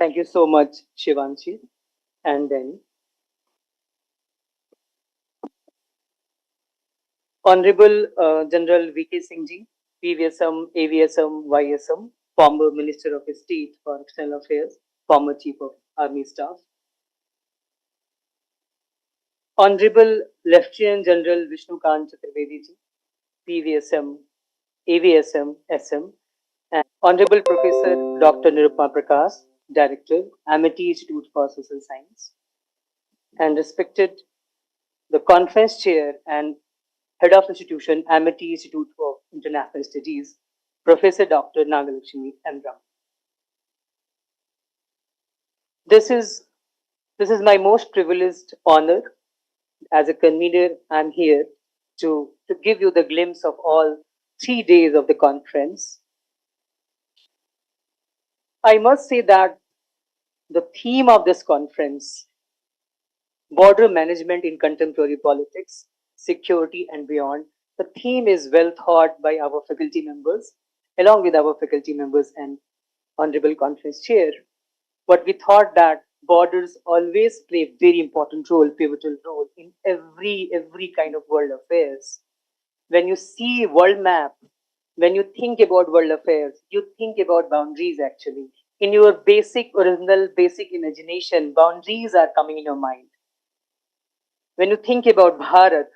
Thank you so much, Shivanshi. And then, Honorable General V.K. Singh ji, PVSM, AVSM, YSM, former Minister of State for External Affairs, former Chief of Army Staff. Honorable Lieutenant General Vishnu Kant Chaturvedi ji, PVSM, AVSM, SM, and Honorable Professor Dr. Nirupama Prakash, Director, Amity Institute for Social Science, and respected the Conference Chair and Head of Institution, Amity Institute for International Studies, Professor Dr. Nagalakshmi M. Ram. This is my most privileged honor. As a convener, I'm here to give you the glimpse of all 3 days of the conference. I must say that the theme of this conference, border management in contemporary politics, security and beyond, the theme is well thought by our faculty members, along with our faculty members and Honorable Conference Chair. But we thought that borders always play a very important role, pivotal role in every kind of world affairs. When you see world map, when you think about world affairs, you think about boundaries actually. In your original basic imagination, boundaries are coming in your mind. When you think about Bharat,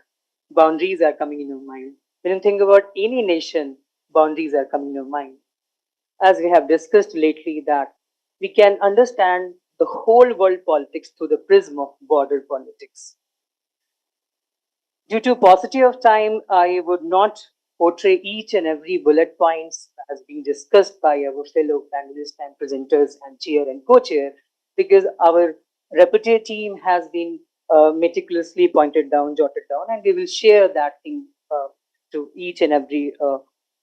boundaries are coming in your mind. When you think about any nation, boundaries are coming in your mind. As we have discussed lately, that we can understand the whole world politics through the prism of border politics. Due to paucity of time, I would not portray each and every bullet points as being discussed by our fellow panelists and presenters and chair and co-chair, because our repertoire team has been meticulously pointed down, jotted down, and we will share that thing to each and every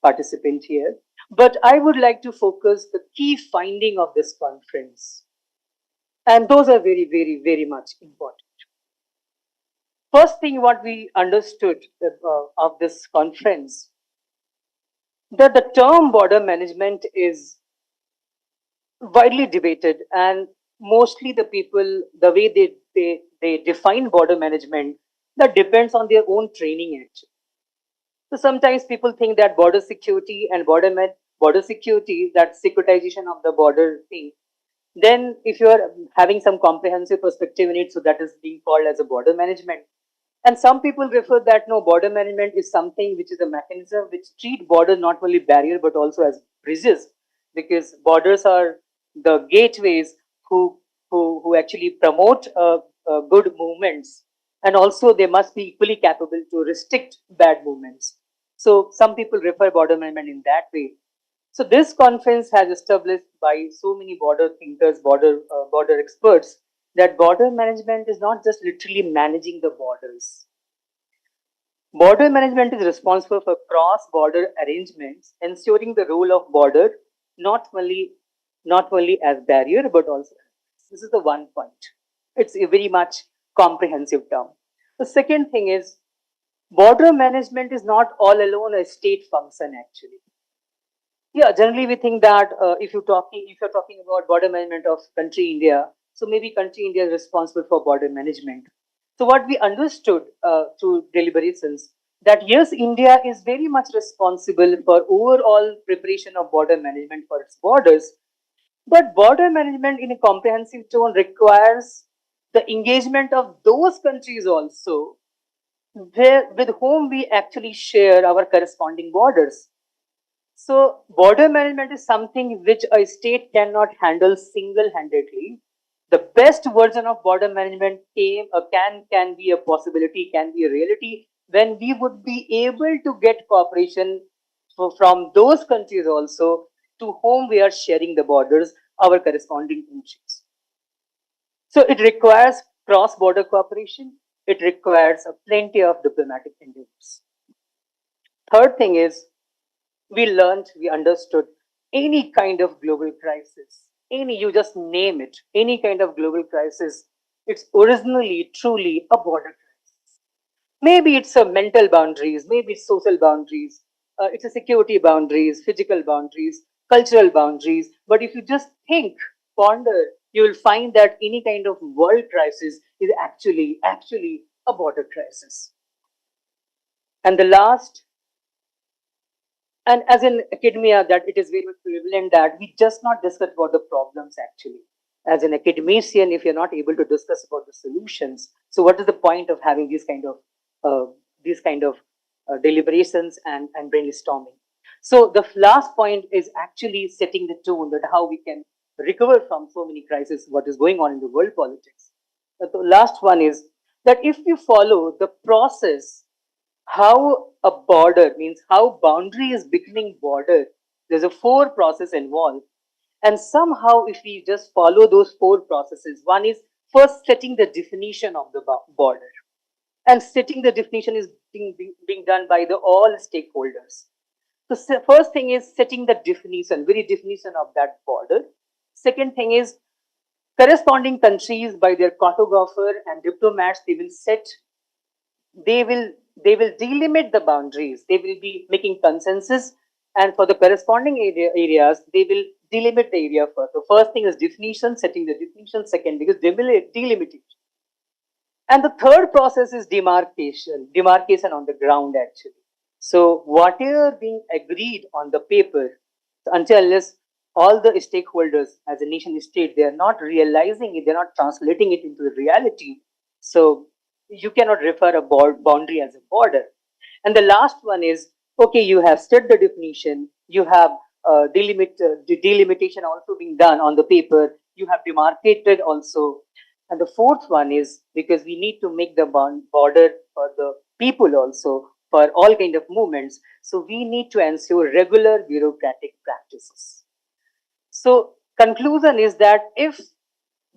participant here. But I would like to focus the key finding of this conference. And those are very much important. First thing what we understood of this conference, that the term border management is widely debated, and mostly the people, the way they define border management, that depends on their own training actually. So sometimes people think that border security and border security, that securitization of the border thing, then if you are having some comprehensive perspective in it, so that is being called as a border management. And some people refer that no, border management is something which is a mechanism which treat border not only barrier but also as bridges, because borders are the gateways who actually promote good movements, and also they must be equally capable to restrict bad movements. So some people refer border management in that way. So this conference has established by so many border thinkers, border experts, that border management is not just literally managing the borders. Border management is responsible for cross-border arrangements, ensuring the role of border not only as barrier but also. This is the one point. It's a very much comprehensive term. The second thing is, border management is not all alone a state function actually. Yeah, generally we think that if you're talking about border management of country India, so maybe country India is responsible for border management. So what we understood through deliberations, that yes, India is very much responsible for overall preparation of border management for its borders, but border management in a comprehensive tone requires the engagement of those countries also, with whom we actually share our corresponding borders. So border management is something which a state cannot handle single-handedly. The best version of border management can be a possibility, can be a reality, when we would be able to get cooperation from those countries also to whom we are sharing the borders, our corresponding countries. So it requires cross-border cooperation. It requires plenty of diplomatic endeavors. Third thing is, we understood any kind of global crisis, you just name it, any kind of global crisis, it's originally truly a border crisis. Maybe it's a mental boundaries, maybe it's social boundaries, it's a security boundaries, physical boundaries, cultural boundaries. But if you just think ponder, you will find that any kind of world crisis is actually a border crisis. And the last, and as in academia, that it is very much prevalent that we just not discuss about the problems actually. As an academician, if you're not able to discuss about the solutions, so what is the point of having uh, these kind of deliberations and brainstorming? So the last point is actually setting the tone that how we can recover from so many crises, what is going on in the world politics. The last one is that if you follow the process, how a border means how boundary is becoming border, there's a four process involved, and somehow if we just follow those four processes, one is first setting the definition of the border, and setting the definition is being done by the all stakeholders. So first thing is setting the definition, very definition of that border. Second thing is corresponding countries by their cartographer and diplomats, they will they will delimit the boundaries, they will be making consensus, and for the corresponding areas they will delimit the area first. So first thing is definition, setting the definition. Second thing is delimitation, and the third process is demarcation on the ground actually. So whatever being agreed on the paper, until unless all the stakeholders as a nation state, they are not realizing it, they're not translating it into reality, so you cannot refer a boundary as a border. And the last one is, okay, you have set the definition, you have delimitation also being done on the paper, you have demarcated also. And the fourth one is, because we need to make the border for the people also, for all kind of movements, so we need to ensure regular bureaucratic practices. So conclusion is that if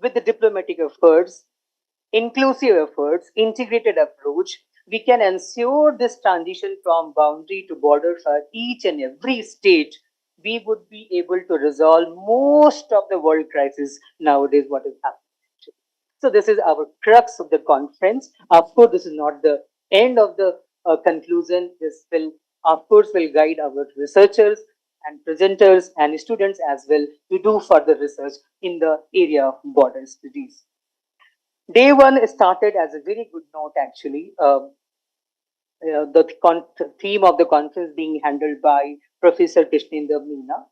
with the diplomatic efforts, inclusive efforts, integrated approach, we can ensure this transition from boundary to border for each and every state, we would be able to resolve most of the world crisis nowadays, what is happening. So this is our crux of the conference. Of course, this is not the end of the conclusion. This will, of course, will guide our researchers and presenters and students as well to do further research in the area of border studies. Day one started as a very good note actually. The theme of the conference being handled by Professor Krishnendra Meena,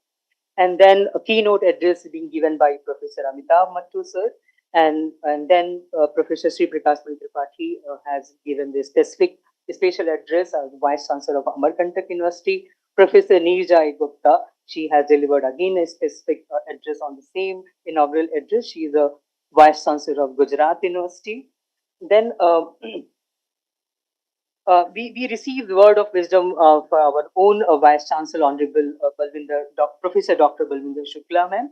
and then a keynote address being given by Professor Amitav Mattu sir, and then Professor Sri Prakash Tripathi has given the special address as Vice Chancellor of Amarkantak University. Professor Nirjai Gupta, she has delivered again a specific address on the same inaugural address. She is a Vice Chancellor of Gujarat University. Then we received word of wisdom for our own Vice Chancellor, Honorable Professor Dr. Balvinder Shukla, ma'am.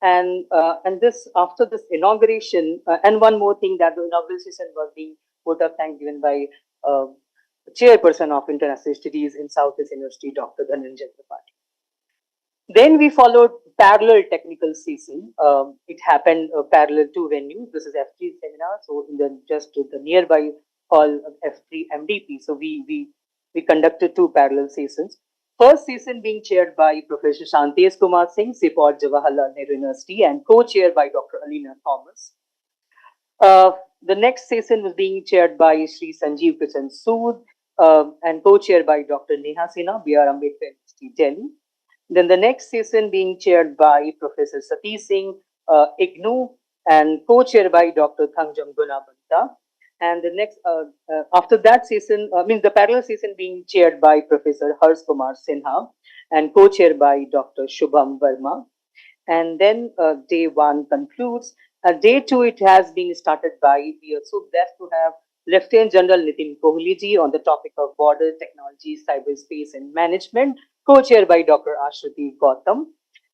And this after this inauguration, and one more thing, that the inaugural session was being vote of thanks given by Chairperson of International Studies in Southeast University, Dr. Dhananjay Tripathi. Then we followed parallel technical session. It happened parallel to venues. This is F3 seminar, so in the just to the nearby hall of F3 MDP. So we conducted two parallel sessions. First session being chaired by Professor Shantesh Kumar Singh, SIPOT, Jawaharlal Nehru University, and co-chaired by Dr. Alina Thomas. The next session was being chaired by Sri Sanjeev Kishan Sood, and co-chaired by Dr. Neha Sinha, B.R. Ambedkar University, Delhi. Then the next session being chaired by Professor Satish Singh, IGNOU, and co-chaired by Dr. Thangjam Gunabanta. And the next, after that session, the parallel session being chaired by Professor Harsh Kumar Sinha and co-chaired by Dr. Shubham Verma. And then day one concludes. Day two, it has been started by, we are so blessed to have Lieutenant General Nitin Kohli ji on the topic of border technology, cyberspace and management, co-chaired by Dr. Ashruti Gautam.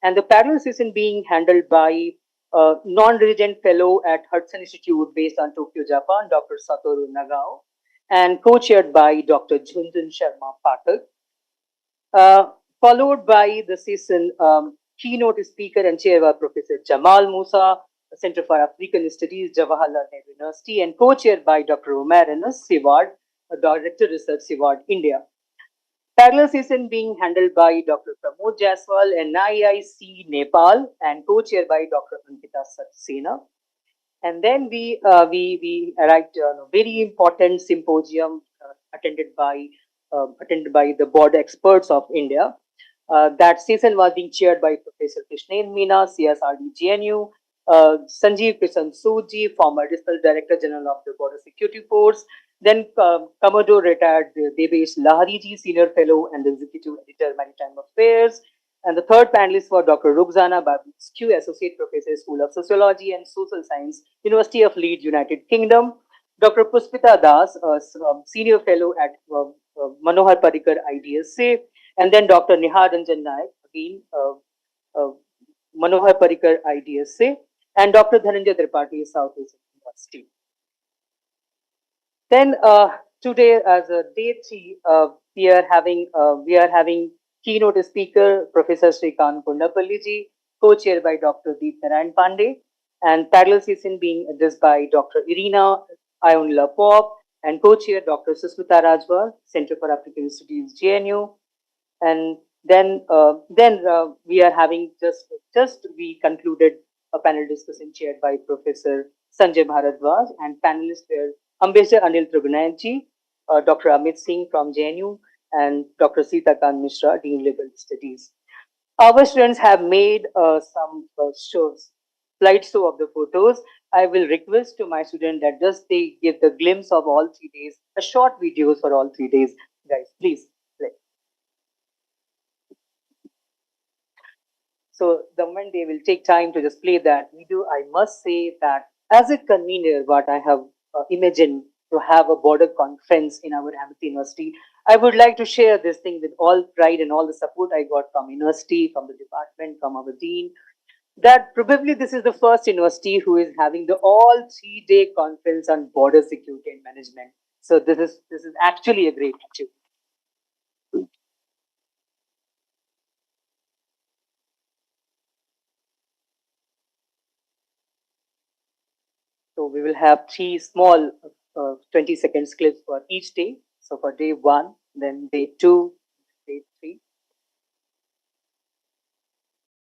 And the parallel session being handled by non-resident fellow at Hudson Institute based on Tokyo, Japan, Dr. Satoru Nagao, and co-chaired by Dr. Jhunjhun Sharma Pathak. Followed by the session, keynote speaker and chair by Professor Jamal Musa, Center for African Studies, Jawaharlal Nehru University, and co-chaired by Dr. Omer Enos, CIVAD, Director Research, CIVAD, India. Parallel session being handled by Dr. Pramod Jaiswal, NIIC Nepal, and co-chair by Dr. Ankita Saxena. And then we arrived on a very important symposium attended by the board experts of India. That session was being chaired by Professor Krishnen Meena, CSRD GNU, Sanjeev Kishan Soodji, former Additional Director General of the Border Security Force, then Commodore retired Devesh Lahariji, Senior Fellow and Executive Editor, Maritime Affairs. And the third panelist was Dr. Rugzana Babitsky, Associate Professor, School of Sociology and Social Science, University of Leeds, United Kingdom. Dr. Puspita Das, Senior Fellow at Manohar Parikar IDSA, and then Dr. Nihar Ranjan Naik, again uh, Manohar Parikar IDSA, and Dr. Dhananjay Tripathi, South Asian University. Then today, as a day three, we are having keynote speaker Professor Srikant Kundapalli, co-chaired by Dr. Deep Narayan Pandey, and parallel session being addressed by Dr. Irina Ionila Pop, and co-chair Dr. Susmita Rajwar, Center for African Studies, GNU. And then we are having just we concluded a panel discussion chaired by Professor Sanjay Bharadwaj, and panelists were Ambassador Anil Tribunayji, Dr. Amit Singh from JNU, and Dr. Sita Kant Mishra, Dean Liberal Studies. Our students have made some slideshow of the photos. I will request to my student that just they give the glimpse of all 3 days, a short videos for all 3 days. Guys, please play. So the moment they will take time to just play that video, I must say that as a convener, what I have imagined to have a border conference in our Amity University, I would like to share this thing with all pride and all the support I got from university, from the department, from our dean, that probably this is the first university who is having the all 3 day conference on border security and management. So this is actually a great achievement. So we will have three small 20 seconds clips for each day. So for day one, then day two,